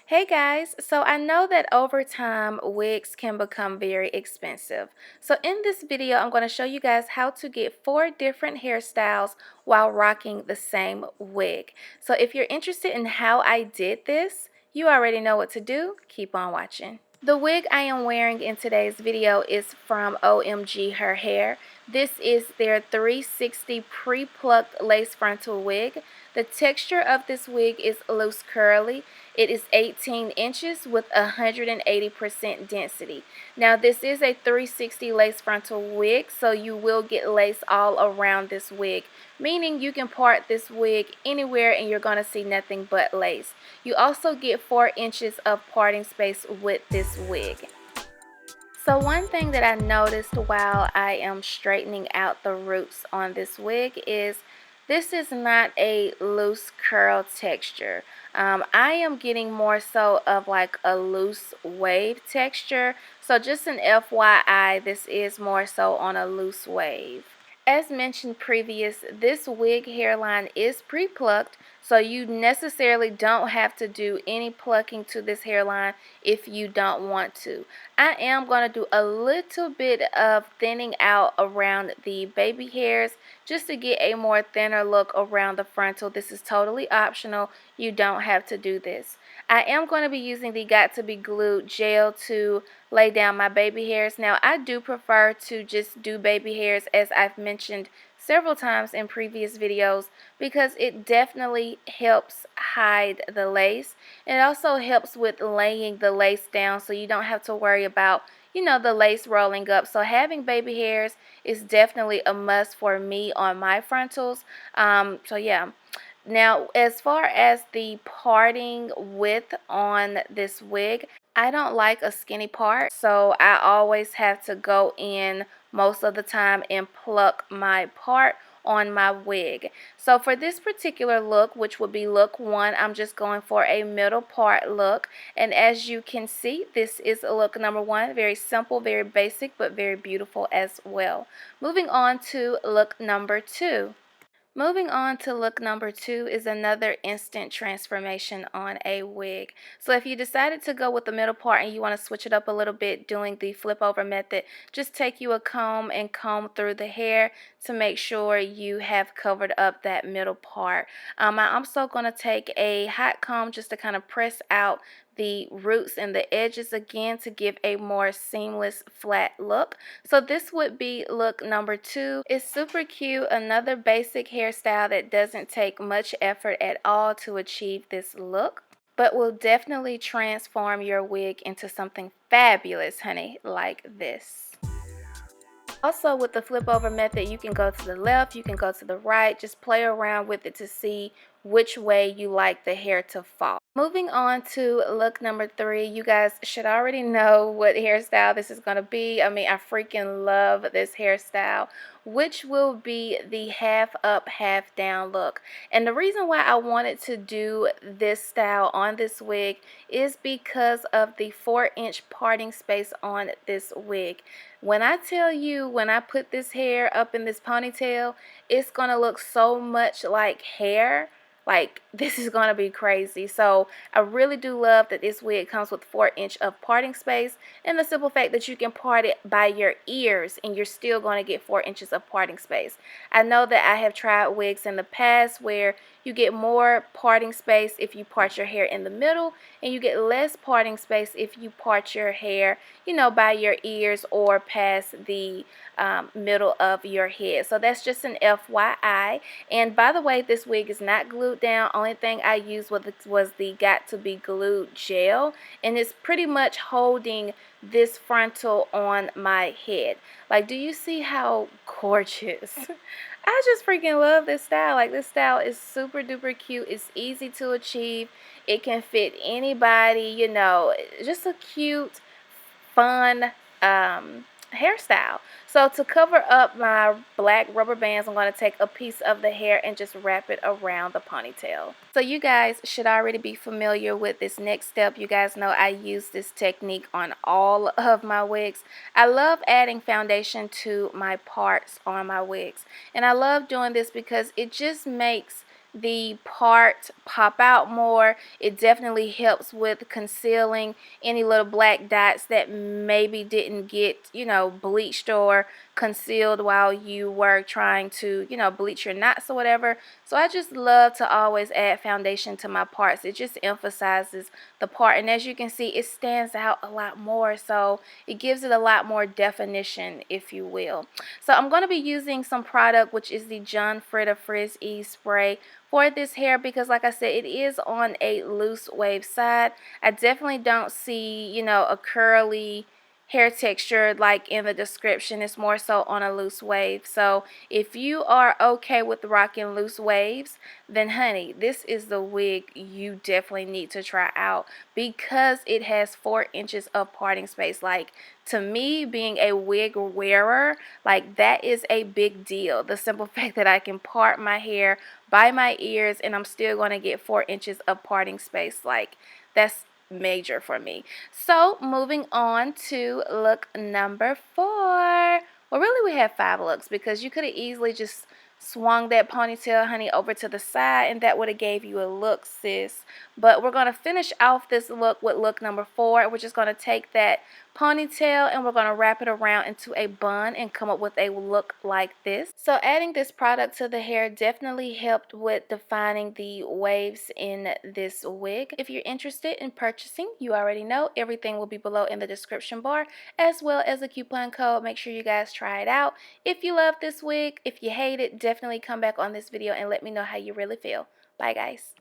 Hey guys, so I know that over time wigs can become very expensive. So in this video, I'm going to show you guys how to get 4 different hairstyles while rocking the same wig. So if you're interested in how I did this, you already know what to do. Keep on watching. The wig I am wearing in today's video is from OMGHERHAIR. This is their 360 pre-plucked lace frontal wig. The texture of this wig is loose curly. It is 18 inches with 180% density. Now this is a 360 lace frontal wig, so you will get lace all around this wig, meaning you can part this wig anywhere and you're going to see nothing but lace. You also get 4 inches of parting space with this wig. So one thing that I noticed while I am straightening out the roots on this wig is this is not a loose curl texture. I am getting more so of like a loose wave texture. So just an FYI, this is more so on a loose wave. As mentioned previous, this wig hairline is pre-plucked, so you necessarily don't have to do any plucking to this hairline if you don't want to. I am going to do a little bit of thinning out around the baby hairs just to get a more thinner look around the frontal. This is totally optional. You don't have to do this. I am going to be using the Got to Be Glued gel to lay down my baby hairs. Now, I do prefer to just do baby hairs, as I've mentioned several times in previous videos, because it definitely helps hide the lace. It also helps with laying the lace down so you don't have to worry about, the lace rolling up. So having baby hairs is definitely a must for me on my frontals. So yeah. Now, as far as the parting width on this wig, I don't like a skinny part, so I always have to go in most of the time and pluck my part on my wig. So for this particular look, which would be look 1, I'm just going for a middle part look. And as you can see, this is look number 1. Very simple, very basic, but very beautiful as well. Moving on to look number 2. Moving on to look number 2 is another instant transformation on a wig. So if you decided to go with the middle part and you want to switch it up a little bit doing the flip over method, just take you a comb and comb through the hair to make sure you have covered up that middle part. I'm also going to take a hot comb just to kind of press out the roots and the edges again to give a more seamless flat look. So this would be look number 2. It's super cute, another basic hairstyle that doesn't take much effort at all to achieve this look, but will definitely transform your wig into something fabulous, honey, like this. Also, with the flip over method, you can go to the left, you can go to the right, just play around with it to see which way you like the hair to fall. Moving on to look number 3, you guys should already know what hairstyle this is going to be. I mean, I freaking love this hairstyle, which will be the half up, half down look. And the reason why I wanted to do this style on this wig is because of the 4-inch parting space on this wig. When I tell you, when I put this hair up in this ponytail, it's going to look so much like hair. Like, this is going to be crazy. So I really do love that this wig comes with 4-inch of parting space, and the simple fact that you can part it by your ears and you're still going to get 4 inches of parting space. I know that I have tried wigs in the past where you get more parting space if you part your hair in the middle, and you get less parting space if you part your hair, by your ears or past the middle of your head. So that's just an FYI. And by the way, this wig is not glued down. Only thing I used was the Got to Be Glued gel, and it's pretty much holding this frontal on my head. Like, do you see how gorgeous? I just freaking love this style. Like, this style is super duper cute. It's easy to achieve. It can fit anybody, just a cute, fun hairstyle. So to cover up my black rubber bands, I'm going to take a piece of the hair and just wrap it around the ponytail. So you guys should already be familiar with this next step. You guys know I use this technique on all of my wigs. I love adding foundation to my parts on my wigs, and I love doing this because it just makes the part pop out more. It definitely helps with concealing any little black dots that maybe didn't get, bleached or concealed while you were trying to, bleach your knots or whatever. So I just love to always add foundation to my parts. It just emphasizes the part, and as you can see, it stands out a lot more, so it gives it a lot more definition, if you will. So I'm going to be using some product, which is the John Frieda Frizz Ease Spray for this hair, because like I said, it is on a loose wave side. I definitely don't see, a curly hair texture like in the description. It's more so on a loose wave. So if you are okay with rocking loose waves, then honey, this is the wig you definitely need to try out, because it has 4 inches of parting space. Like, to me, being a wig wearer, like, that is a big deal. The simple fact that I can part my hair by my ears and I'm still going to get 4 inches of parting space, like, that's major for me. So moving on to look number 4. Well, really we have 5 looks, because you could have easily just swung that ponytail, honey, over to the side, and that would have gave you a look, sis. But we're going to finish off this look with look number 4. We're just going to take that ponytail and we're going to wrap it around into a bun and come up with a look like this. So adding this product to the hair definitely helped with defining the waves in this wig. If you're interested in purchasing, you already know everything will be below in the description bar, as well as a coupon code. Make sure you guys try it out. If you love this wig, if you hate it, definitely come back on this video and let me know how you really feel. Bye guys.